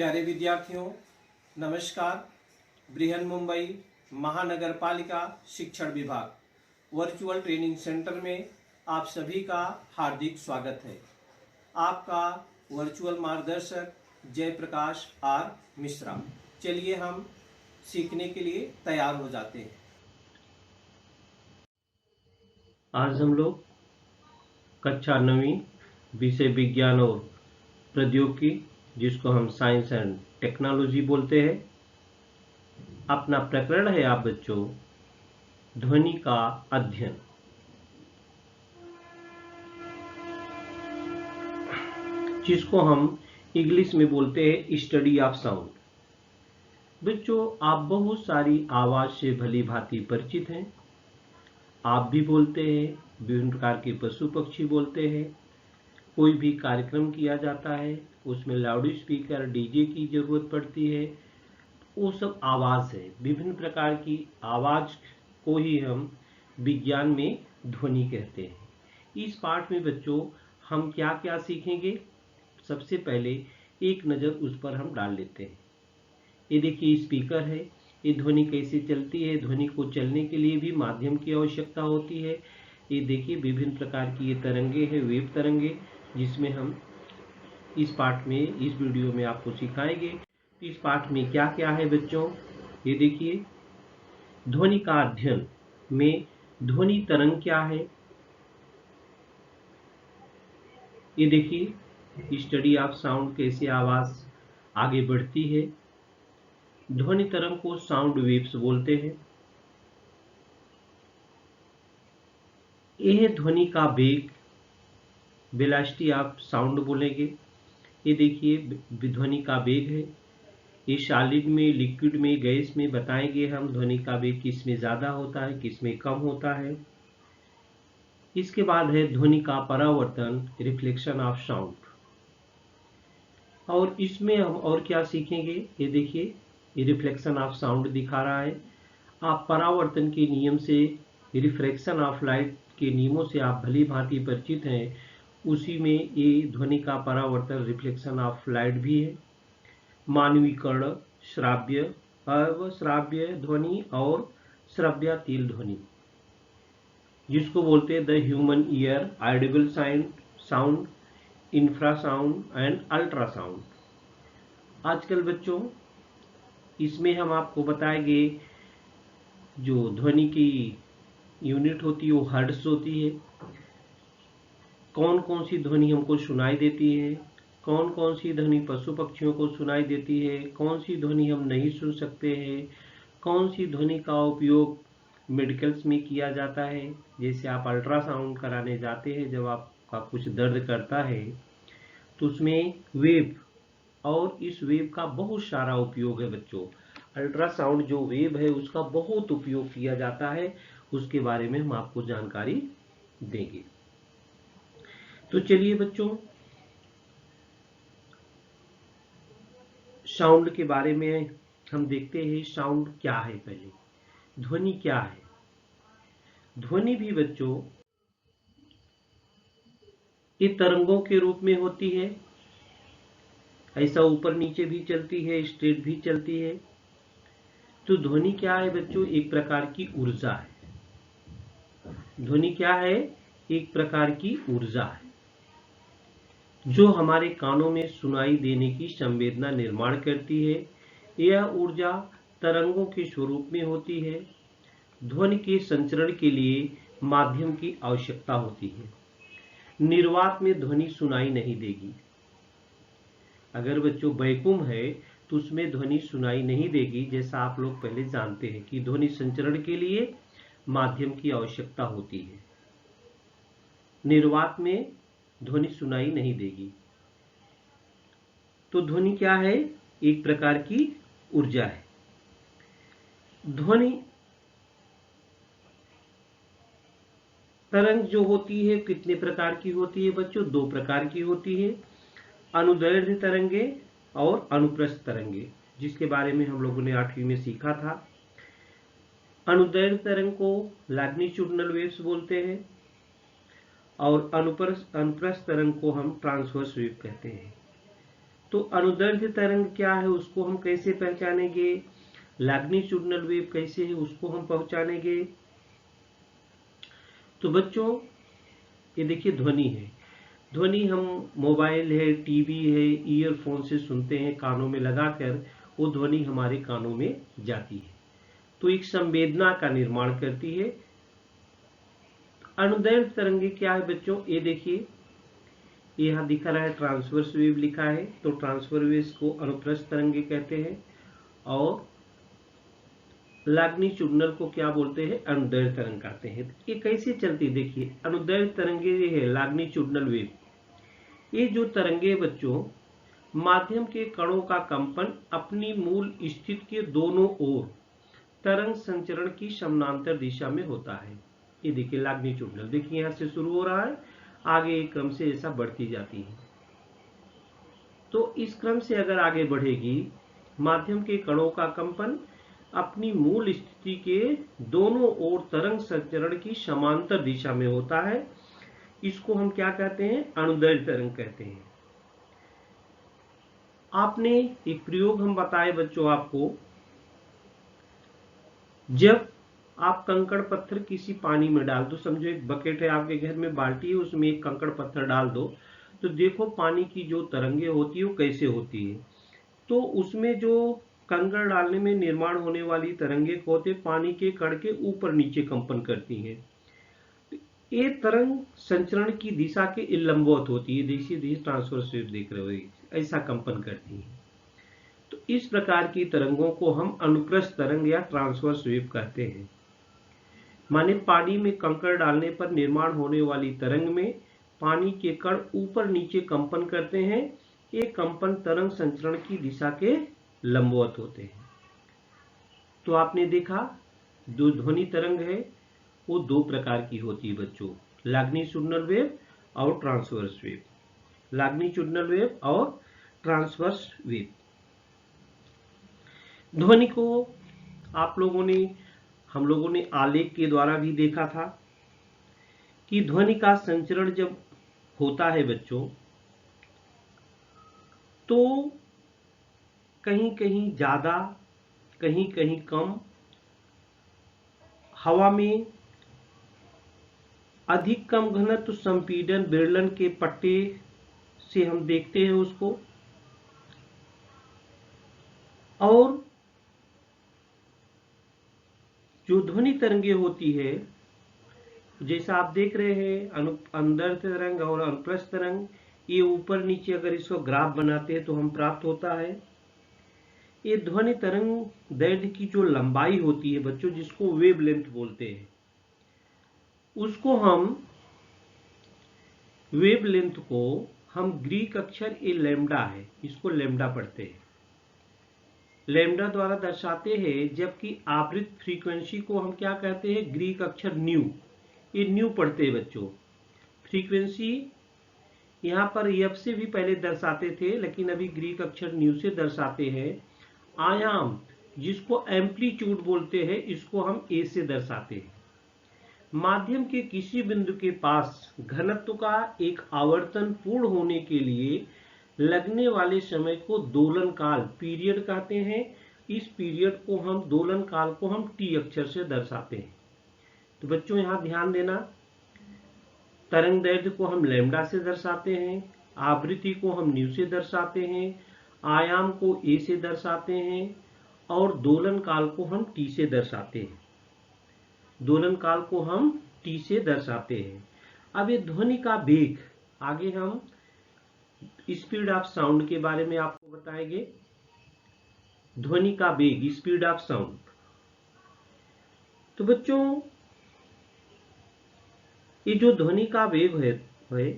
प्यारे विद्यार्थियों, नमस्कार। बृहन मुंबई महानगर पालिका शिक्षण विभाग वर्चुअल ट्रेनिंग सेंटर में आप सभी का हार्दिक स्वागत है। आपका वर्चुअल मार्गदर्शक जयप्रकाश आर मिश्रा। चलिए हम सीखने के लिए तैयार हो जाते हैं। आज हम लोग कक्षा 9वीं विषय विज्ञान और प्रौद्योगिकी, जिसको हम साइंस एंड टेक्नोलॉजी बोलते हैं, अपना प्रकरण है आप बच्चों ध्वनि का अध्ययन। जिसको हम इंग्लिश में बोलते हैं स्टडी ऑफ साउंड। बच्चों, आप बहुत सारी आवाज से भली भांति परिचित हैं। आप भी बोलते हैं, विभिन्न प्रकार के पशु पक्षी बोलते हैं। कोई भी कार्यक्रम किया जाता है उसमें लाउड स्पीकर डीजे की जरूरत पड़ती है। वो सब आवाज है। विभिन्न प्रकार की आवाज को ही हम विज्ञान में ध्वनि कहते हैं। इस पाठ में बच्चों हम क्या क्या सीखेंगे, सबसे पहले एक नज़र उस पर हम डाल लेते हैं। ये देखिए स्पीकर है। ये ध्वनि कैसे चलती है। ध्वनि को चलने के लिए भी माध्यम की आवश्यकता होती है। ये देखिए विभिन्न प्रकार की ये तरंगे हैं, वेव तरंगे, जिसमें हम इस पाठ में, इस वीडियो में आपको सिखाएंगे। इस पाठ में क्या क्या है बच्चों, ये देखिए ध्वनि का अध्ययन में ध्वनि तरंग क्या है। ये देखिए स्टडी ऑफ साउंड, कैसे आवाज आगे बढ़ती है। ध्वनि तरंग को साउंड वेव्स बोलते हैं। यह ध्वनि का वेग, वेलोसिटी ऑफ साउंड बोलेंगे। ये देखिए ध्वनि का वेग है। ये सॉलिड में, लिक्विड में, गैस में बताएंगे हम ध्वनि का वेग किस में ज़्यादा होता है, किस में कम होता है। इसके बाद है ध्वनि का परावर्तन, रिफ्लेक्शन ऑफ साउंड। और इसमें हम और क्या सीखेंगे, ये देखिए ये रिफ्लेक्शन ऑफ साउंड दिखा रहा है। आप परावर्तन के नियम से, रिफ्रैक्शन ऑफ लाइट के नियमों से आप भली भांति परिचित हैं। उसी में ये ध्वनि का परावर्तन, रिफ्लेक्शन ऑफ लाइट भी है। मानवीकरण, श्राव्य, अश्राव्य ध्वनि और श्रव्यातीत ध्वनि, जिसको बोलते हैं the human ear, Audible sound, infrasound and ultrasound. आजकल बच्चों इसमें हम आपको बताएंगे जो ध्वनि की यूनिट होती है वो हर्ट्ज होती है। कौन कौन सी ध्वनि हमको सुनाई देती है, कौन कौन सी ध्वनि पशु पक्षियों को सुनाई देती है, कौन सी ध्वनि हम नहीं सुन सकते हैं, कौन सी ध्वनि का उपयोग मेडिकल्स में किया जाता है। जैसे आप अल्ट्रासाउंड कराने जाते हैं, जब आपका कुछ दर्द करता है तो उसमें वेव, और इस वेव का बहुत सारा उपयोग है बच्चों। अल्ट्रासाउंड जो वेव है उसका बहुत उपयोग किया जाता है। उसके बारे में हम आपको जानकारी देंगे। तो चलिए बच्चों साउंड के बारे में हम देखते हैं। साउंड क्या है, पहले ध्वनि क्या है। ध्वनि भी बच्चों ये तरंगों के रूप में होती है। ऐसा ऊपर नीचे भी चलती है, स्ट्रेट भी चलती है। तो ध्वनि क्या है बच्चों, एक प्रकार की ऊर्जा है। ध्वनि क्या है, एक प्रकार की ऊर्जा है जो हमारे कानों में सुनाई देने की संवेदना निर्माण करती है। यह ऊर्जा तरंगों के स्वरूप में होती है। ध्वनि के संचरण के लिए माध्यम की आवश्यकता होती है। निर्वात में ध्वनि सुनाई नहीं देगी। अगर बच्चों वैक्यूम है तो उसमें ध्वनि सुनाई नहीं देगी। जैसा आप लोग पहले जानते हैं कि ध्वनि संचरण के लिए माध्यम की आवश्यकता होती है। निर्वात में ध्वनि सुनाई नहीं देगी। तो ध्वनि क्या है, एक प्रकार की ऊर्जा है। ध्वनि तरंग जो होती है कितने प्रकार की होती है बच्चों, दो प्रकार की होती है। अनुदैर्ध्य तरंगे और अनुप्रस्थ तरंगे, जिसके बारे में हम लोगों ने 8वीं में सीखा था। अनुदैर्ध्य तरंग को लैग्नीट्यूडनल वेव्स बोलते हैं और अनुप्रस्थ तरंग को हम ट्रांसवर्स वेव कहते हैं। तो अनुदैर्ध्य तरंग क्या है उसको हम कैसे पहचानेंगे, लैग्नीट्यूडनल वेव कैसे है उसको हम पहचानेंगे। तो बच्चों ये देखिए ध्वनि है, ध्वनि हम मोबाइल है, टीवी है, ईयरफोन से सुनते हैं कानों में लगाकर, वो ध्वनि हमारे कानों में जाती है तो एक संवेदना का निर्माण करती है। अनुदैर्ध्य तरंगे क्या है बच्चों, ये देखिए यहाँ दिखा रहा है ट्रांसवर्स वेव लिखा है, तो ट्रांसवर्स वेव को अनुप्रस्थ तरंगे कहते हैं और लैग्नीट्यूडनल को क्या बोलते हैं, अनुदैर्ध्य तरंग कहते हैं। ये कैसे चलती है देखिए, अनुदैर्ध्य तरंगे ये है लैग्नीट्यूडनल वेव, ये जो तरंगे बच्चों माध्यम के कणों का कंपन अपनी मूल स्थिति के दोनों ओर तरंग संचरण की समानांतर दिशा में होता है। ये देखिए लैग्नीट्यूडनल, देखिए यहाँ से शुरू हो रहा है, आगे एक क्रम से ऐसा बढ़ती जाती है। तो इस क्रम से अगर आगे बढ़ेगी, माध्यम के कणों का कंपन अपनी मूल स्थिति के दोनों ओर तरंग संचरण की समांतर दिशा में होता है, इसको हम क्या कहते हैं, अनुदैर्ध्य तरंग कहते हैं। आपने एक प्रयोग हम बताए बच्चों आपको, जब आप कंकड़ पत्थर किसी पानी में डाल दो, समझो एक बकेट है आपके घर में, बाल्टी है, उसमें एक कंकड़ पत्थर डाल दो, तो देखो पानी की जो तरंगे होती है वो कैसे होती है। तो उसमें जो कंकड़ डालने में निर्माण होने वाली तरंगे होते पानी के कण के ऊपर नीचे कंपन करती हैं। ये तरंग संचरण की दिशा के लंबवत होती है, देखिए ट्रांसवर्स वेव देख रहे हो, ऐसा कंपन करती है। तो इस प्रकार की तरंगों को हम अनुप्रस्थ तरंग या ट्रांसवर्स वेव कहते हैं। माने पानी में कंकड़ डालने पर निर्माण होने वाली तरंग में पानी के कण ऊपर नीचे कंपन करते हैं, ये कंपन तरंग संचरण की दिशा के लंबवत होते हैं। तो आपने देखा जो ध्वनि तरंग है वो दो प्रकार की होती है बच्चों, लैग्नीट्यूडनल वेव और ट्रांसवर्स वेव, लैग्नीट्यूडनल वेव और ट्रांसवर्स वेव। ध्वनि को हम लोगों ने आलेख के द्वारा भी देखा था कि ध्वनि का संचरण जब होता है बच्चों, तो कहीं कहीं ज्यादा कहीं कहीं कम, हवा में अधिक कम घनत्व संपीड़न विरलन के पट्टे से हम देखते हैं उसको, और जो ध्वनि तरंगे होती है जैसा आप देख रहे हैं अनुदैर्ध्य तरंग और अनुप्रस्थ तरंग, ये ऊपर नीचे अगर इसको ग्राफ बनाते हैं तो हम प्राप्त होता है। ये ध्वनि तरंग दैर्ध्य की जो लंबाई होती है बच्चों, जिसको वेव लेंथ बोलते हैं, उसको वेव लेंथ को हम ग्रीक अक्षर ए लैम्डा है, इसको लैम्डा पढ़ते हैं, लैम्डा द्वारा दर्शाते हैं, जबकि आवृत्त फ्रीक्वेंसी को हम क्या कहते हैं, ग्रीक अक्षर न्यू, ये न्यू पढ़ते हैं बच्चों। फ्रीक्वेंसी यहाँ पर एफ से भी पहले दर्शाते थे, लेकिन अभी ग्रीक अक्षर न्यू से दर्शाते हैं। आयाम जिसको एम्पलीट्यूड बोलते हैं, इसको हम ए से दर्शाते हैं। माध्यम के किसी बिंदु के पास घनत्व का एक आवर्तन पूर्ण होने के लिए लगने वाले समय को दोलन काल पीरियड कहते हैं। इस पीरियड को हम दोलन काल को हम टी अक्षर से दर्शाते हैं। तो बच्चों यहाँ ध्यान देना, तरंग दैर्ध्य को हम लैम्डा से दर्शाते हैं, आवृत्ति को हम न्यू से दर्शाते हैं, आयाम को ए से दर्शाते हैं और दोलन काल को हम टी से दर्शाते हैं, दोलन काल को हम टी से दर्शाते हैं। अब ये ध्वनि का वेग, आगे हम स्पीड ऑफ साउंड के बारे में आपको बताएंगे। ध्वनि का वेग, स्पीड ऑफ साउंड। तो बच्चों ये जो ध्वनि का वेग है,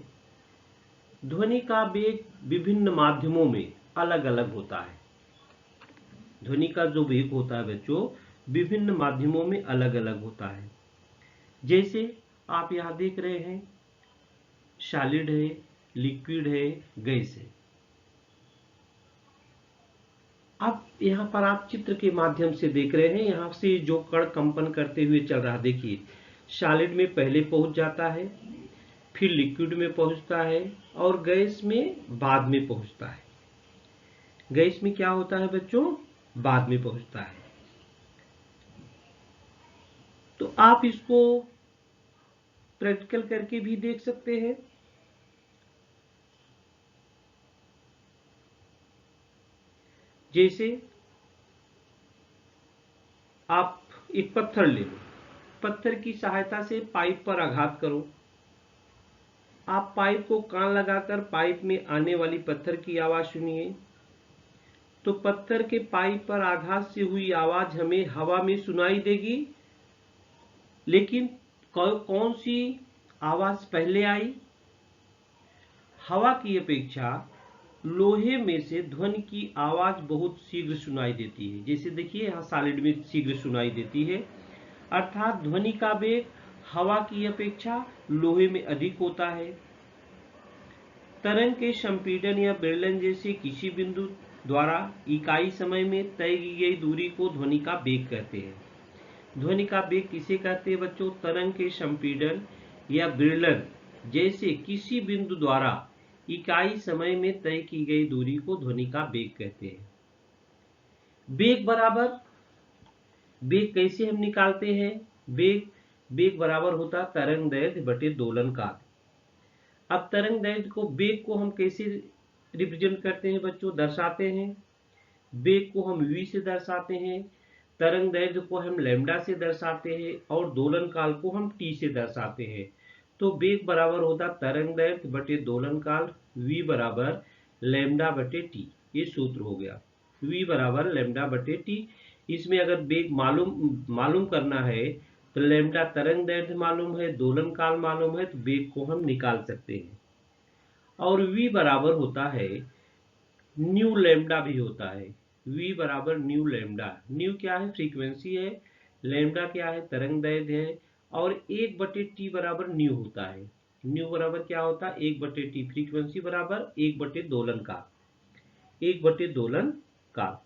ध्वनि का वेग विभिन्न माध्यमों में अलग अलग होता है। ध्वनि का जो वेग होता है बच्चों विभिन्न माध्यमों में अलग अलग होता है। जैसे आप यहाँ देख रहे हैं सॉलिड है, लिक्विड है, गैस है। अब यहाँ पर आप चित्र के माध्यम से देख रहे हैं, यहाँ से जो कण कंपन करते हुए चल रहा, देखिए सॉलिड में पहले पहुंच जाता है, फिर लिक्विड में पहुंचता है और गैस में बाद में पहुंचता है। गैस में क्या होता है बच्चों, बाद में पहुंचता है। तो आप इसको प्रैक्टिकल करके भी देख सकते हैं। जैसे आप एक पत्थर ले लो, पत्थर की सहायता से पाइप पर आघात करो। आप पाइप को कान लगाकर पाइप में आने वाली पत्थर की आवाज सुनिए, तो पत्थर के पाइप पर आघात से हुई आवाज हमें हवा में सुनाई देगी। लेकिन कौन सी आवाज पहले आई? हवा की अपेक्षा लोहे में से ध्वनि की आवाज बहुत शीघ्र सुनाई देती है। जैसे देखिए यहाँ सॉलिड में शीघ्र सुनाई देती है, अर्थात ध्वनि का वेग हवा की अपेक्षा लोहे में अधिक होता है। तरंग के संपीड़न या बेलन जैसे किसी बिंदु द्वारा इकाई समय में तय की गई दूरी को ध्वनि का वेग कहते हैं। ध्वनि का वेग किसे कहते हैं बच्चों? तरंग के संपीड़न या बेलन जैसे किसी बिंदु द्वारा इकाई समय में तय की गई दूरी को ध्वनि का वेग कहते हैं। वेग बराबर, वेग कैसे हम निकालते हैं? वेग बराबर होता तरंग दैर्घ्य बटे दोलन काल। अब तरंग दैर्घ्य को, वेग को हम कैसे रिप्रेजेंट करते हैं बच्चों, दर्शाते हैं? वेग को हम v से दर्शाते हैं, तरंग दैर्घ्य को हम लैम्डा से दर्शाते हैं और दोलन काल को हम t से दर्शाते हैं। तो वेग बराबर होता तरंग दैर्घ्य बटे दोलन काल, v बराबर लैम्डा बटे t। ये सूत्र हो गया, v बराबर लैम्डा बटे t। इसमें अगर वेग मालूम करना है तो लैम्डा तरंग दैर्घ्य मालूम है, दोलन काल मालूम है, तो वेग को हम निकाल सकते हैं। और v बराबर होता है न्यू लैम्डा भी होता है, v बराबर न्यू लैम्डा। न्यू क्या है? फ्रीक्वेंसी है, लैम्डा क्या है? तरंग दैर्घ्य है। और 1/t बराबर न्यू होता है। न्यू बराबर क्या होता है? 1/t, फ्रीक्वेंसी बराबर 1/दोलन काल, 1/दोलन काल।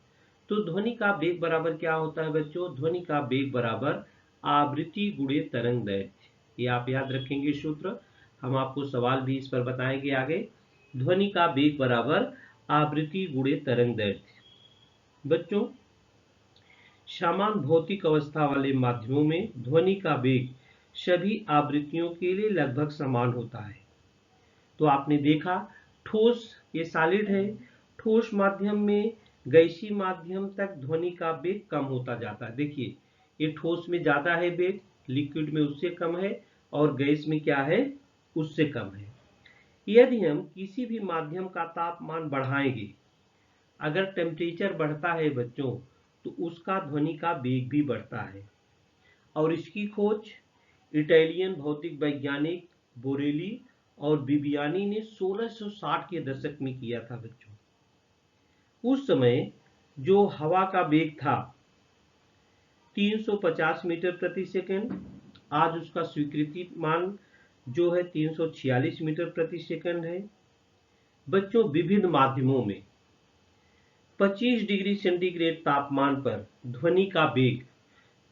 तो ध्वनि का वेग बराबर क्या होता है बच्चों? ध्वनि का वेग बराबर आवृत्ति गुणे तरंग दैर्घ्य। ये आप याद रखेंगे सूत्र, हम आपको सवाल भी इस पर बताएंगे आगे। ध्वनि का वेग बराबर आवृत्ति गुणे तरंग दैर्घ्य। बच्चों, समान भौतिक अवस्था वाले माध्यमों में ध्वनि का वेग सभी आवृत्तियों के लिए लगभग समान होता है। तो आपने देखा ठोस, ये सॉलिड है, ठोस माध्यम में गैसीय माध्यम तक ध्वनि का वेग कम होता जाता है। देखिए ये ठोस में ज्यादा है वेग, लिक्विड में उससे कम है, और गैस में क्या है? उससे कम है। यदि हम किसी भी माध्यम का तापमान बढ़ाएंगे, अगर टेम्परेचर बढ़ता है बच्चों, तो उसका ध्वनि का वेग भी बढ़ता है। और इसकी खोज इटालियन भौतिक वैज्ञानिक बोरेली और बिबियानी ने 1660 के दशक में किया था बच्चों। उस समय जो हवा का वेग था 350 मीटर प्रति सेकंड, आज उसका स्वीकृति मान जो है 346 मीटर प्रति सेकंड है। बच्चों, विभिन्न माध्यमों में 25 डिग्री सेंटीग्रेड तापमान पर ध्वनि का वेग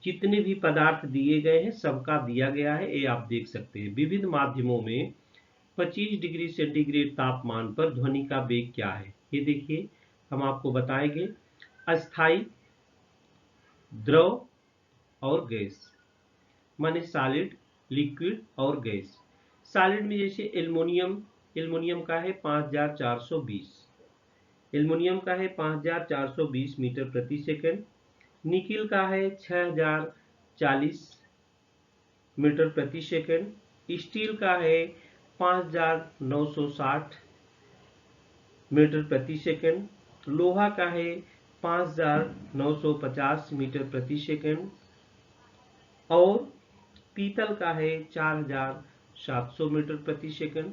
जितने भी पदार्थ दिए गए हैं सबका दिया गया है, ये आप देख सकते हैं। विभिन्न माध्यमों में 25 डिग्री सेंटीग्रेड तापमान पर ध्वनि का वेग क्या है, ये देखिए हम आपको बताएंगे। अस्थाई, द्रव और गैस, माने सॉलिड, लिक्विड और गैस। सॉलिड में जैसे एल्युमिनियम का है 5420, एल्युमिनियम का है 5420 मीटर प्रति सेकंड। निकिल का है 6040 मीटर प्रति सेकंड। स्टील का है 5960 मीटर प्रति सेकंड। लोहा का है 5950 मीटर प्रति सेकंड। और पीतल का है 4700 मीटर प्रति सेकंड।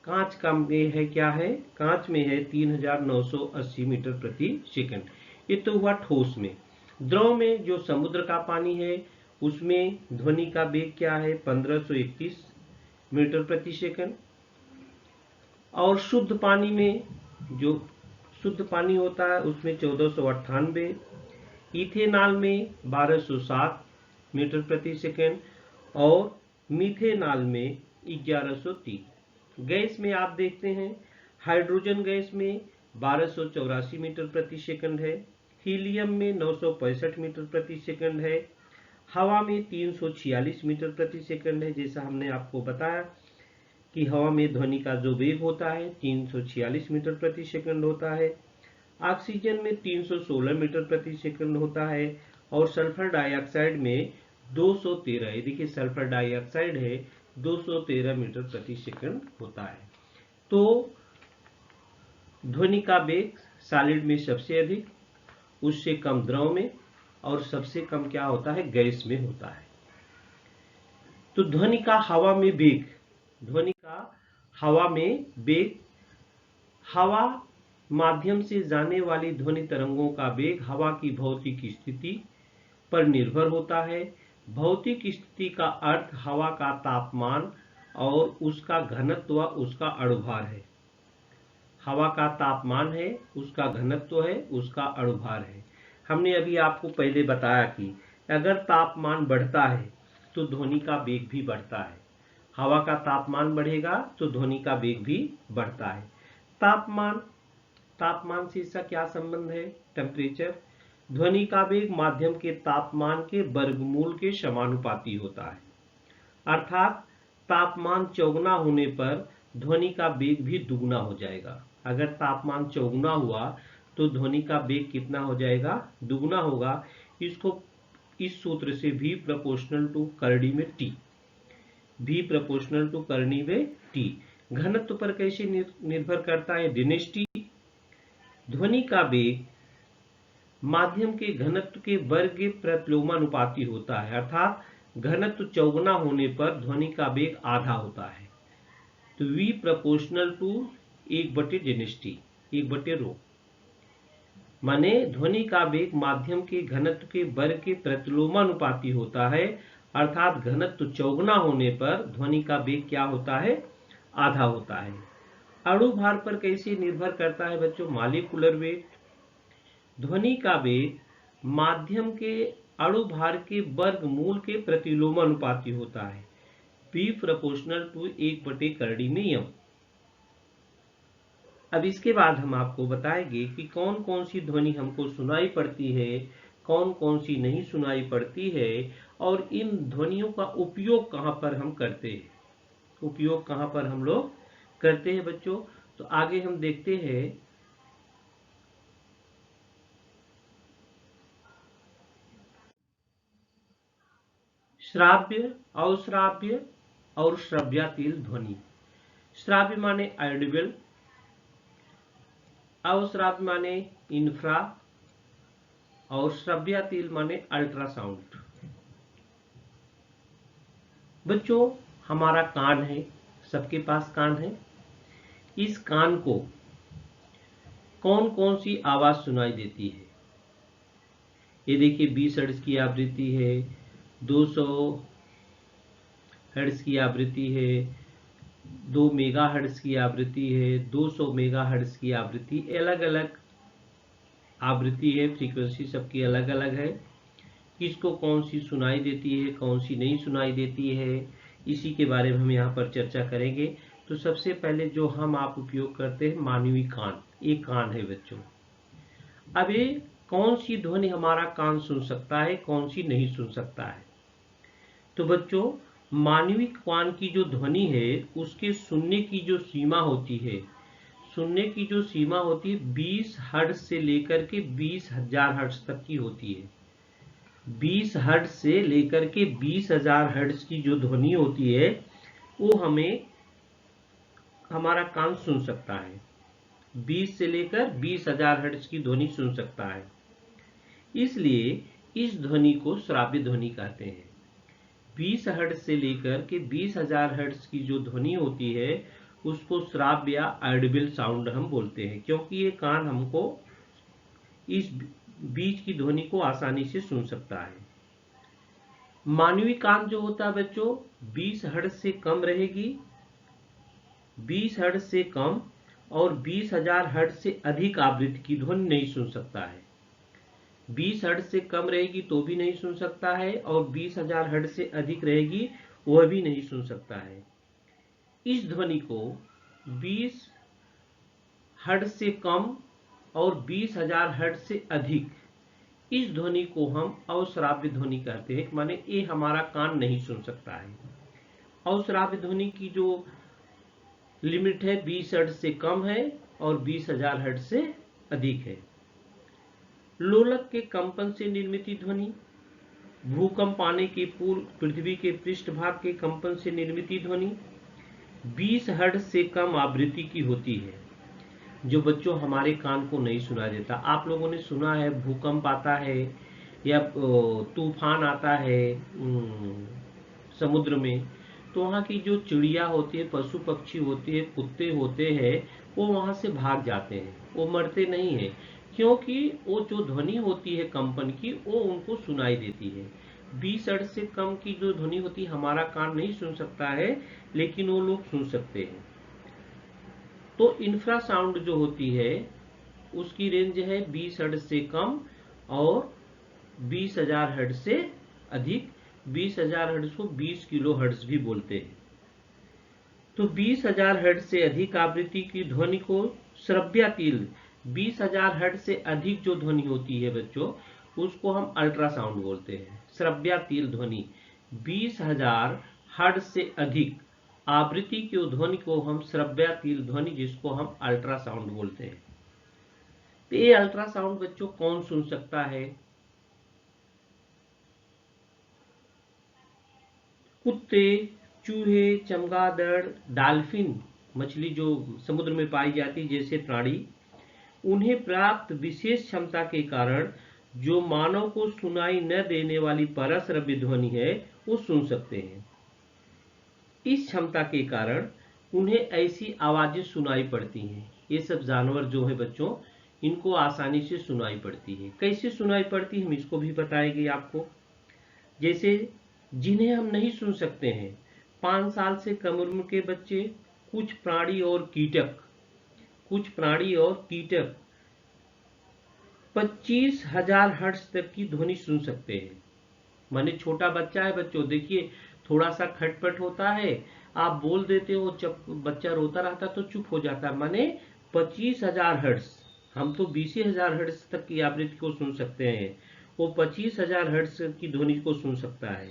कांच का में है क्या है? कांच में है 3980 मीटर प्रति सेकंड। ये तो हुआ ठोस में। द्रव में जो समुद्र का पानी है उसमें ध्वनि का वेग क्या है? 1531 मीटर प्रति सेकंड। और शुद्ध पानी में, जो शुद्ध पानी होता है उसमें 1498। इथेनॉल में 1207 मीटर प्रति सेकंड और मीथेनॉल में 1103। गैस में आप देखते हैं हाइड्रोजन गैस में 1284 मीटर प्रति सेकंड है। हीलियम में 965 मीटर प्रति सेकंड है। हवा में 346 मीटर प्रति सेकंड है। जैसा हमने आपको बताया कि हवा में ध्वनि का जो वेग होता है 346 मीटर प्रति सेकंड होता है। ऑक्सीजन में 316 मीटर प्रति सेकंड होता है और सल्फर डाइऑक्साइड में 213, ये देखिए सल्फर डाइऑक्साइड है 213 मीटर प्रति सेकंड होता है। तो ध्वनि का वेग सॉलिड में सबसे अधिक, उससे कम द्रव में और सबसे कम क्या होता है, गैस में होता है। तो ध्वनि का हवा में वेग, ध्वनि का हवा में वेग, हवा माध्यम से जाने वाली ध्वनि तरंगों का वेग हवा की भौतिक स्थिति पर निर्भर होता है। भौतिक स्थिति का अर्थ हवा का तापमान और उसका घनत्व व उसका अणुभार है। हवा का तापमान है, उसका घनत्व है, उसका अणुभार है। हमने अभी आपको पहले बताया कि अगर तापमान बढ़ता है तो ध्वनि का वेग भी बढ़ता है। हवा का तापमान बढ़ेगा तो ध्वनि का वेग भी बढ़ता है। तापमान से इसका क्या संबंध है, टेम्परेचर। ध्वनि का वेग माध्यम के तापमान के वर्गमूल के समानुपाती होता है। अर्थात तापमान चौगुना होने पर ध्वनि का वेग भी दुगुना हो जाएगा। अगर तापमान चौगुना हुआ तो ध्वनि का वेग कितना हो जाएगा, दुगुना होगा। इसको इस सूत्र से V प्रोपोर्शनल टू करणी में T, V प्रोपोर्शनल टू करणी में T। घनत्व पर कैसे निर्भर करता है, डिनेसिटी। ध्वनि का वेग माध्यम के घनत्व के वर्ग के प्रतिलोमानुपाती होता है। अर्थात घनत्व चौगुना होने पर ध्वनि का वेग आधा होता है। तो V प्रोपोर्शनल टू 1/डेंसिटी, 1/ρ, माने ध्वनि का वेग माध्यम के घनत्व के वर्ग के प्रतिलोमानुपाती होता है। अर्थात घनत्व चौगुना होने पर ध्वनि का वेग क्या होता है, आधा होता है। अणुभार पर कैसे निर्भर करता है बच्चों, मॉलिक्यूलर वेट। ध्वनि का वेग माध्यम के अणुभार के वर्गमूल के प्रतिलोमानुपाती होता है। V प्रोपोर्शनल टू 1/करणी में m। अब इसके बाद हम आपको बताएंगे कि कौन कौन सी ध्वनि हमको सुनाई पड़ती है, कौन कौन सी नहीं सुनाई पड़ती है, और इन ध्वनियों का उपयोग कहाँ पर हम करते हैं, उपयोग कहाँ पर हम लोग करते हैं बच्चों। तो आगे हम देखते हैं। श्राव्य, अश्राव्य और श्रव्यातीत ध्वनि। श्राव्य माने ऑडिबल, अश्राव्य माने इंफ्रा और श्रव्यातीत माने अल्ट्रासाउंड। बच्चों हमारा कान है, सबके पास कान है। इस कान को कौन कौन सी आवाज सुनाई देती है, ये देखिए 20 हर्ट्ज की आवृत्ति है, 200 हर्ट्ज की आवृत्ति है, 2 मेगा हर्ट्ज की आवृत्ति है, 200 मेगा हर्ट्ज की आवृत्ति, अलग अलग आवृत्ति है, फ्रीक्वेंसी सबकी अलग अलग है। किसको कौन सी सुनाई देती है, कौन सी नहीं सुनाई देती है, इसी के बारे में हम यहाँ पर चर्चा करेंगे। तो सबसे पहले जो हम आप उपयोग करते हैं मानवीय कान, ये कान है बच्चों। अब ये कौन सी ध्वनि हमारा कान सुन सकता है, कौन सी नहीं सुन सकता है। तो बच्चों मानवीय कान की जो ध्वनि है उसके सुनने की जो सीमा होती है, सुनने की जो सीमा होती है 20 हर्ट्ज से लेकर के 20,000 हर्ट्ज तक की होती है। 20 हर्ट्ज से लेकर के 20,000 हर्ट्ज की जो ध्वनि होती है वो हमें हमारा कान सुन सकता है। 20 से लेकर 20,000 हर्ट्ज की ध्वनि सुन सकता है। इसलिए इस ध्वनि को श्राव्य ध्वनि कहते हैं। 20 हर्ट्ज से लेकर के 20,000 हर्ट्ज की जो ध्वनि होती है उसको श्राव्य या ऑडिबल साउंड हम बोलते हैं, क्योंकि ये कान हमको इस बीच की ध्वनि को आसानी से सुन सकता है। मानवीय कान जो होता है बच्चों 20 हर्ट्ज से कम रहेगी, 20 हर्ट्ज से कम और 20,000 हर्ट्ज से अधिक आवृत्ति की ध्वनि नहीं सुन सकता है। 20 हर्ट्ज से कम रहेगी तो भी नहीं सुन सकता है और 20,000 हर्ट्ज से अधिक रहेगी वह भी नहीं सुन सकता है। इस ध्वनि को 20 हर्ट्ज से कम और 20,000 हर्ट्ज से अधिक, इस ध्वनि को हम अश्राव्य ध्वनि कहते हैं। माने ये हमारा कान नहीं सुन सकता है। अश्राव्य ध्वनि की जो लिमिट है 20 हर्ट्ज से कम है और 20,000 हर्ट्ज से अधिक है। लोलक के कंपन से निर्मित ध्वनि, भूकंप आने के पूर्व पृथ्वी के पृष्ठभाग के कंपन से निर्मित ध्वनि 20 हर्ट्ज से कम आवृत्ति की होती है, जो बच्चों हमारे कान को नहीं सुनाई देता। आप लोगों ने सुना है भूकंप आता है या तूफान आता है समुद्र में, तो वहाँ की जो चिड़िया होती है, पशु पक्षी होते हैं, कुत्ते होते हैं, वो वहाँ से भाग जाते हैं, वो मरते नहीं है, क्योंकि वो जो ध्वनि होती है कंपन की वो उनको सुनाई देती है। 20 हर्ट्ज से कम की जो ध्वनि होती है हमारा कान नहीं सुन सकता है, लेकिन वो लोग सुन सकते हैं। तो इंफ्रासाउंड जो होती है उसकी रेंज है 20 हर्ट्ज से कम और 20,000 हर्ट्ज से अधिक। 20,000 हर्ट्ज को 20 किलो हर्ट्ज भी बोलते हैं। तो 20,000 हर्ट्ज से अधिक आवृत्ति की ध्वनि को श्रव्यातील, 20,000 हर्ट्ज से अधिक जो ध्वनि होती है बच्चों, उसको हम अल्ट्रासाउंड बोलते हैं। श्रव्यातील ध्वनि 20,000 हर्ट्ज से अधिक आवृत्ति की ध्वनि को हम श्रव्यातील ध्वनि, जिसको हम अल्ट्रासाउंड बोलते हैं। तो ये अल्ट्रासाउंड बच्चों कौन सुन सकता है? कुत्ते, चूहे, चमगादड़, डॉल्फिन, मछली जो समुद्र में पाई जाती है जैसे प्राणी, उन्हें प्राप्त विशेष क्षमता के कारण जो मानव को सुनाई न देने वाली परश्रव्य ध्वनि है वो सुन सकते हैं। इस क्षमता के कारण उन्हें ऐसी आवाजें सुनाई पड़ती हैं। ये सब जानवर जो है बच्चों, इनको आसानी से सुनाई पड़ती है। कैसे सुनाई पड़ती है हम इसको भी बताएंगे आपको। जैसे जिन्हें हम नहीं सुन सकते हैं, 5 साल से कम उम्र के बच्चे, कुछ प्राणी और कीटक 25,000 हर्ट्ज तक की ध्वनि सुन सकते हैं। माने छोटा बच्चा है बच्चों, देखिए थोड़ा सा खटपट होता है, आप बोल देते हो, जब बच्चा रोता रहता तो चुप हो जाता है। माने 25,000 हर्ट्ज, हम तो 20,000 हर्ट्ज तक की आवृत्ति को सुन सकते हैं, वो 25,000 हर्ट्ज की ध्वनि को सुन सकता है।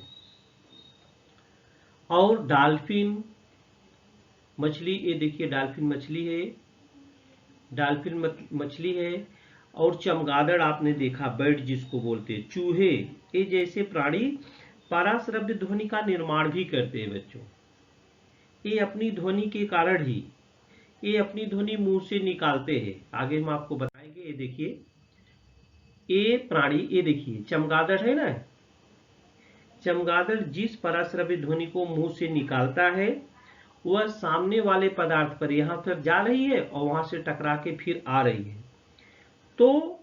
और डॉल्फिन मछली, ये देखिए डॉल्फिन मछली है। और चमगादड़ आपने देखा, बर्ड जिसको बोलते हैं, चूहे, ये जैसे प्राणी पराश्रव्य ध्वनि का निर्माण भी करते हैं बच्चों। ये अपनी ध्वनि के कारण ही ये अपनी ध्वनि मुंह से निकालते हैं। आगे हम आपको बताएंगे। ये देखिए ये प्राणी, ये देखिए चमगादड़ है ना, चमगादड़ जिस पराश्रव्य ध्वनि को मुंह से निकालता है वह सामने वाले पदार्थ पर यहाँ पर जा रही है और वहां से टकरा के फिर आ रही है, तो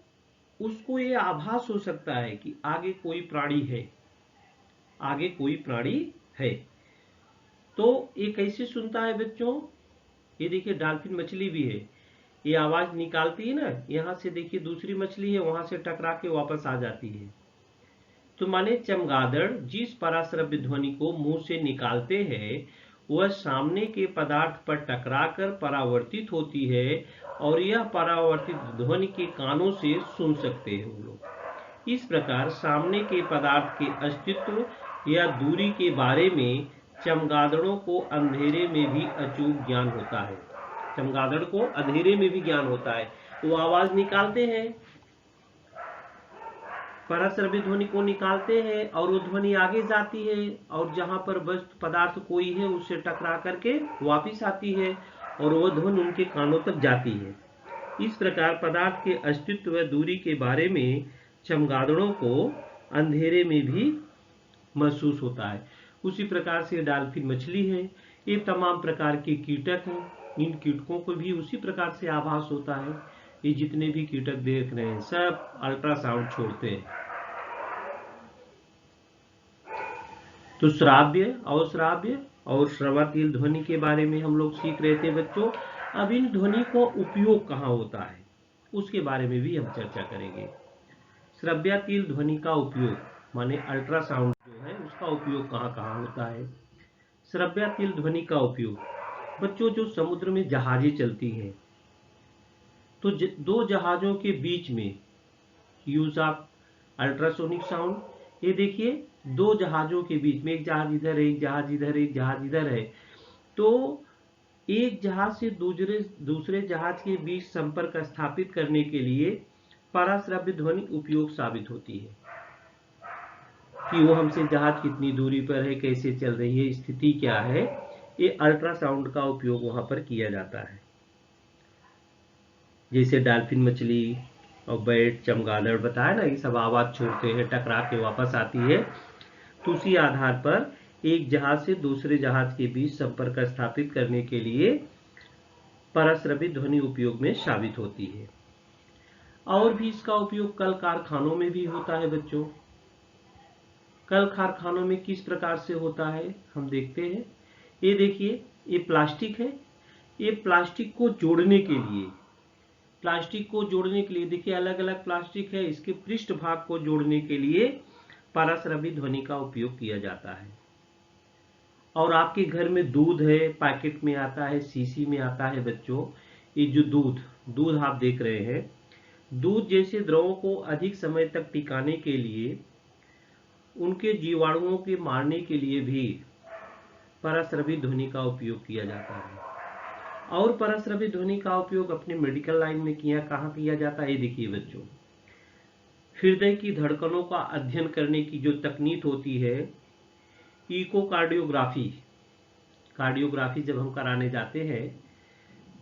उसको ये आभास हो सकता है कि आगे कोई प्राणी है। तो ये कैसे सुनता है बच्चों? ये देखिए डॉल्फिन मछली भी है, ये आवाज निकालती है ना, यहाँ से देखिए दूसरी मछली है, वहां से टकरा के वापस आ जाती है। तो माने चमगादड़ जिस पराश्रव्य ध्वनि को मुंह से निकालते हैं वह सामने के पदार्थ पर टकराकर परावर्तित होती है और यह परावर्तित ध्वनि के कानों से सुन सकते हैं वो लोग। इस प्रकार सामने के पदार्थ के अस्तित्व या दूरी के बारे में चमगादड़ों को अंधेरे में भी अचूक ज्ञान होता है। चमगादड़ को अंधेरे में भी ज्ञान होता है, वो आवाज निकालते हैं, पराश्रव्य ध्वनि को निकालते हैं और वो ध्वनि आगे जाती है और जहां पर वस्तु पदार्थ कोई है उससे टकरा करके वापिस आती है और वह ध्वनि उनके कानों तक जाती है। इस प्रकार पदार्थ के अस्तित्व व दूरी के बारे में चमगादड़ों को अंधेरे में भी महसूस होता है। उसी प्रकार से डॉल्फिन मछली है, ये तमाम प्रकार के कीटक हैं, इन कीटकों को भी उसी प्रकार से आभास होता है। ये जितने भी कीटक देख रहे हैं सब अल्ट्रासाउंड छोड़ते हैं। तो श्राव्य, अश्राव्य और श्रवणातील ध्वनि के बारे में हम लोग सीख रहे थे बच्चों। अब इन ध्वनि को उपयोग कहाँ होता है उसके बारे में भी हम चर्चा करेंगे। श्रव्यातील ध्वनि का उपयोग माने अल्ट्रासाउंड जो है उसका उपयोग कहाँ कहाँ होता है। श्रव्यातील ध्वनि का उपयोग बच्चों, जो समुद्र में जहाजें चलती हैं तो दो जहाजों के बीच में यूज ऑफ अल्ट्रासोनिक साउंड। ये देखिए दो जहाजों के बीच में, एक जहाज इधर है, एक जहाज इधर है, एक जहाज इधर है, तो एक जहाज से दूसरे जहाज के बीच संपर्क स्थापित करने के लिए पराश्रव्य ध्वनि उपयोग साबित होती है कि वो हमसे जहाज कितनी दूरी पर है, कैसे चल रही है, स्थिति क्या है। ये अल्ट्रासाउंड का उपयोग वहां पर किया जाता है। जैसे डॉल्फिन मछली और बैट चमगादड़ बताया ना, ये सब आवाज छोड़ते हैं, टकरा के वापस आती है। तो उसी आधार पर एक जहाज से दूसरे जहाज के बीच संपर्क स्थापित करने के लिए पराश्रव्य ध्वनि उपयोग में साबित होती है। और भी इसका उपयोग कल कारखानों में भी होता है बच्चों। कल कारखानों में किस प्रकार से होता है हम देखते हैं। ये देखिए ये प्लास्टिक है, ये प्लास्टिक को जोड़ने के लिए देखिए अलग अलग प्लास्टिक है, इसके पृष्ठ भाग को जोड़ने के लिए पराश्रव्य ध्वनि का उपयोग किया जाता है। और आपके घर में दूध है, पैकेट में आता है, शीशी में आता है बच्चों। ये जो दूध आप देख रहे हैं, दूध जैसे द्रवों को अधिक समय तक टिकाने के लिए, उनके जीवाणुओं के मारने के लिए भी पराश्रव्य ध्वनि का उपयोग किया जाता है। और पराश्रव्य ध्वनि का उपयोग अपने मेडिकल लाइन में कहाँ किया जाता है। ये देखिए बच्चों, हृदय की धड़कनों का अध्ययन करने की जो तकनीक होती है, कार्डियोग्राफी जब हम कराने जाते हैं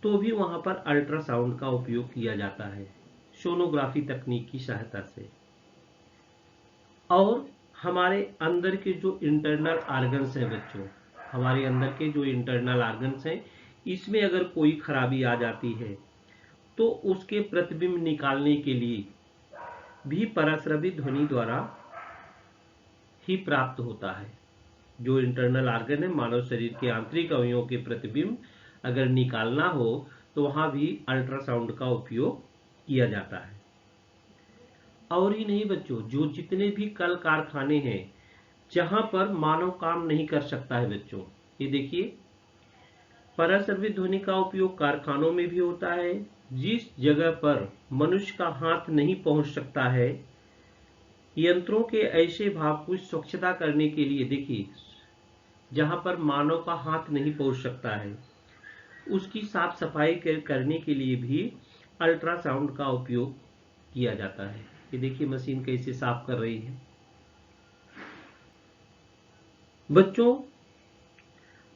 तो भी वहां पर अल्ट्रासाउंड का उपयोग किया जाता है सोनोग्राफी तकनीक की सहायता से। और हमारे अंदर के जो इंटरनल ऑर्गन्स हैं बच्चों, हमारे अंदर के जो इंटरनल ऑर्गन्स हैं, इसमें अगर कोई खराबी आ जाती है तो उसके प्रतिबिंब निकालने के लिए भी पराश्रव्य ध्वनि द्वारा ही प्राप्त होता है। जो इंटरनल ऑर्गन है, मानव शरीर के आंतरिक अवयवों के प्रतिबिंब अगर निकालना हो तो वहां भी अल्ट्रासाउंड का उपयोग किया जाता है। और ही नहीं बच्चों, जो जितने भी कल कारखाने हैं जहां पर मानव काम नहीं कर सकता है बच्चों, ये देखिए पराश्रव्य ध्वनि का उपयोग कारखानों में भी होता है। जिस जगह पर मनुष्य का हाथ नहीं पहुंच सकता है, यंत्रों के ऐसे भाग को स्वच्छता करने के लिए, देखिए जहां पर मानव का हाथ नहीं पहुंच सकता है, उसकी साफ सफाई करने के लिए भी अल्ट्रासाउंड का उपयोग किया जाता है। ये देखिए मशीन कैसे साफ कर रही है। बच्चों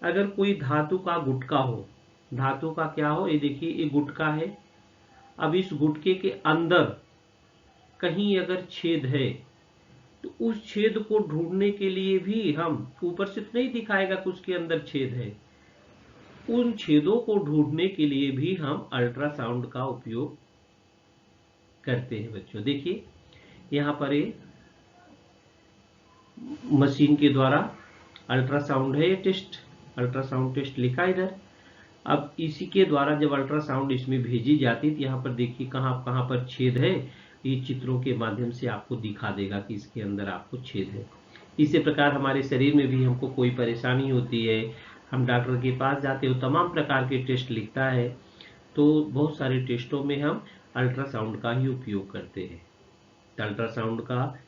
अगर कोई धातु का गुटका हो, धातु का क्या हो, ये देखिए ये गुटका है। अब इस गुटके के अंदर कहीं अगर छेद है तो उस छेद को ढूंढने के लिए भी हम, ऊपर से तो नहीं दिखाएगा कि उसके अंदर छेद है, उन छेदों को ढूंढने के लिए भी हम अल्ट्रासाउंड का उपयोग करते हैं बच्चों। देखिए यहां पर ये मशीन के द्वारा अल्ट्रासाउंड है, ये टेस्ट, अल्ट्रासाउंड टेस्ट लिखा इधर। अब इसी के द्वारा जब अल्ट्रासाउंड इसमें भेजी जाती तो यहाँ पर देखिए कहाँ कहाँ पर छेद है, ये चित्रों के माध्यम से आपको दिखा देगा कि इसके अंदर आपको छेद है। इसी प्रकार हमारे शरीर में भी हमको कोई परेशानी होती है, हम डॉक्टर के पास जाते हो, तमाम प्रकार के टेस्ट लिखता है, तो बहुत सारे टेस्टों में हम अल्ट्रासाउंड का ही उपयोग करते हैं। तो अल्ट्रासाउंड का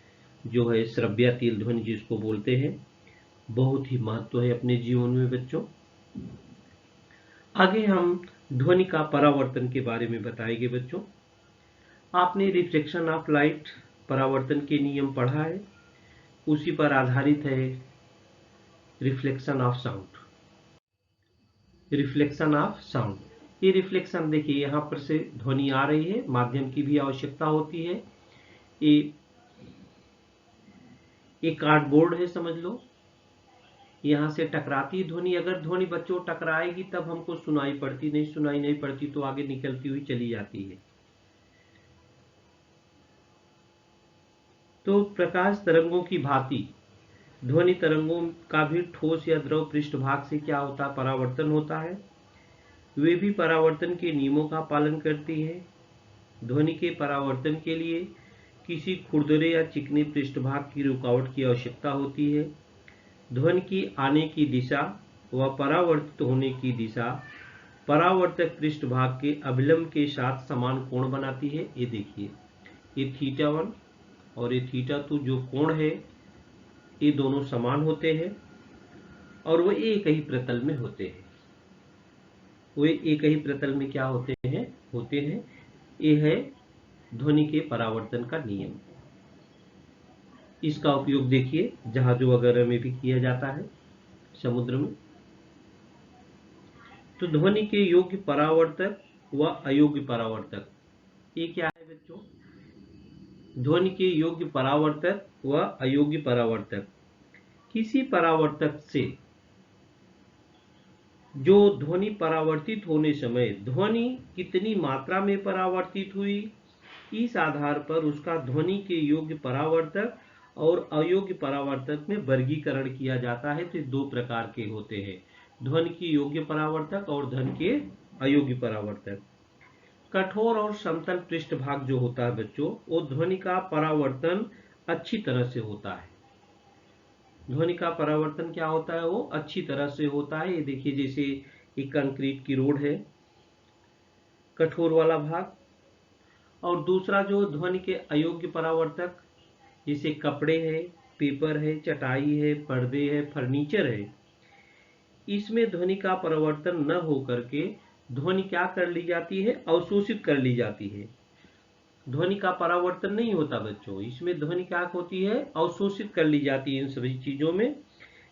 जो है श्रव्यातीत ध्वनि जिसको बोलते हैं, बहुत ही महत्व है अपने जीवन में बच्चों। आगे हम ध्वनि का परावर्तन के बारे में बताएंगे बच्चों। आपने रिफ्लेक्शन ऑफ लाइट, परावर्तन के नियम पढ़ा है, उसी पर आधारित है reflection of sound. Reflection of sound, ये रिफ्लेक्शन देखिए यहाँ पर से ध्वनि आ रही है, माध्यम की भी आवश्यकता होती है। ये कार्डबोर्ड है समझ लो, यहाँ से टकराती ध्वनि, अगर ध्वनि बच्चों टकराएगी तब हमको सुनाई पड़ती, नहीं सुनाई नहीं पड़ती तो आगे निकलती हुई चली जाती है। तो प्रकाश तरंगों की भांति ध्वनि तरंगों का भी ठोस या द्रव पृष्ठभाग से क्या होता है, परावर्तन होता है। वे भी परावर्तन के नियमों का पालन करती है। ध्वनि के परावर्तन के लिए किसी खुरदरे या चिकने पृष्ठभाग की रुकावट की आवश्यकता होती है। ध्वनि की आने की दिशा व परावर्तित होने की दिशा परावर्तक पृष्ठभाग के अभिलंब के साथ समान कोण बनाती है। ये देखिए, ये θ1 और ये θ2 जो कोण है ये दोनों समान होते हैं और वो एक ही प्रतल में होते हैं। वो एक ही प्रतल में क्या होते हैं। ये है ध्वनि के परावर्तन का नियम। इसका उपयोग देखिए जहाजों वगैरह में भी किया जाता है, समुद्र में। तो ध्वनि के योग्य परावर्तक व अयोग्य परावर्तक, ये क्या है बच्चों? ध्वनि के योग्य परावर्तक व अयोग्य परावर्तक, किसी परावर्तक से जो ध्वनि परावर्तित होने समय ध्वनि कितनी मात्रा में परावर्तित हुई, इस आधार पर उसका ध्वनि के योग्य परावर्तक और अयोग्य परावर्तक में वर्गीकरण किया जाता है। तो दो प्रकार के होते हैं, ध्वनि की योग्य परावर्तक और ध्वनि के अयोग्य परावर्तक। कठोर और समतल पृष्ठभाग जो होता है बच्चों, वो ध्वनि का परावर्तन अच्छी तरह से होता है। ध्वनि का परावर्तन क्या होता है? वो अच्छी तरह से होता है। ये देखिए, जैसे एक कंक्रीट की रोड है, कठोर वाला भाग, और दूसरा जो ध्वनि के अयोग्य परावर्तक, जैसे कपड़े है, पेपर है, चटाई है, पर्दे है, फर्नीचर है, इसमें ध्वनि का परावर्तन न हो करके ध्वनि क्या कर ली जाती है? अवशोषित कर ली जाती है। ध्वनि का परावर्तन नहीं होता बच्चों, इसमें ध्वनि क्या होती है? अवशोषित कर ली जाती है इन सभी चीजों में,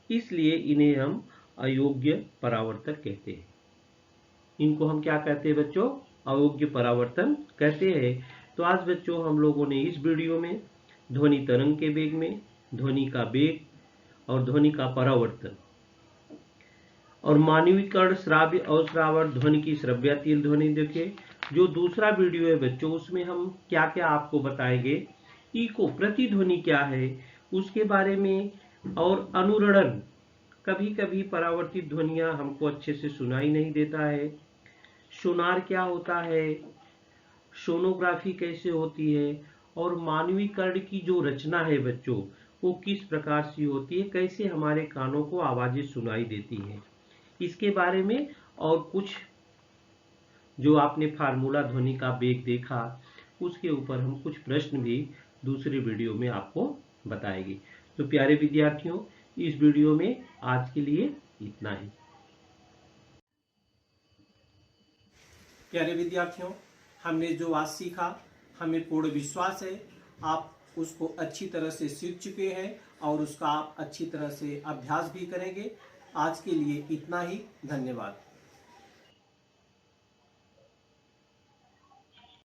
इसलिए इन्हें हम अयोग्य परावर्तक कहते हैं। इनको हम क्या कहते हैं बच्चों? अयोग्य परावर्तन कहते हैं। तो आज बच्चों हम लोगों ने इस वीडियो में ध्वनि तरंग के वेग में ध्वनि का वेग और ध्वनि का परावर्तन और मानवीकरण, श्राव्य और श्राव्य ध्वनि की श्रव्यातीत ध्वनि देखे। जो दूसरा वीडियो है बच्चों, उसमें हम क्या क्या आपको बताएंगे, इको प्रतिध्वनि क्या है उसके बारे में, और अनुरणन, कभी कभी परावर्तित ध्वनियां हमको अच्छे से सुनाई नहीं देता है, सोनार क्या होता है, सोनोग्राफी कैसे होती है, और मानवीकरण की जो रचना है बच्चों वो किस प्रकार से होती है, कैसे हमारे कानों को आवाजें सुनाई देती है, इसके बारे में, और कुछ जो आपने फार्मूला ध्वनि का वेग देखा उसके ऊपर हम कुछ प्रश्न भी दूसरे वीडियो में आपको बताएंगे। तो प्यारे विद्यार्थियों, इस वीडियो में आज के लिए इतना ही। प्यारे विद्यार्थियों, हमने जो आज सीखा, हमें पूर्ण विश्वास है आप उसको अच्छी तरह से सीख चुके हैं और उसका आप अच्छी तरह से अभ्यास भी करेंगे। आज के लिए इतना ही। धन्यवाद।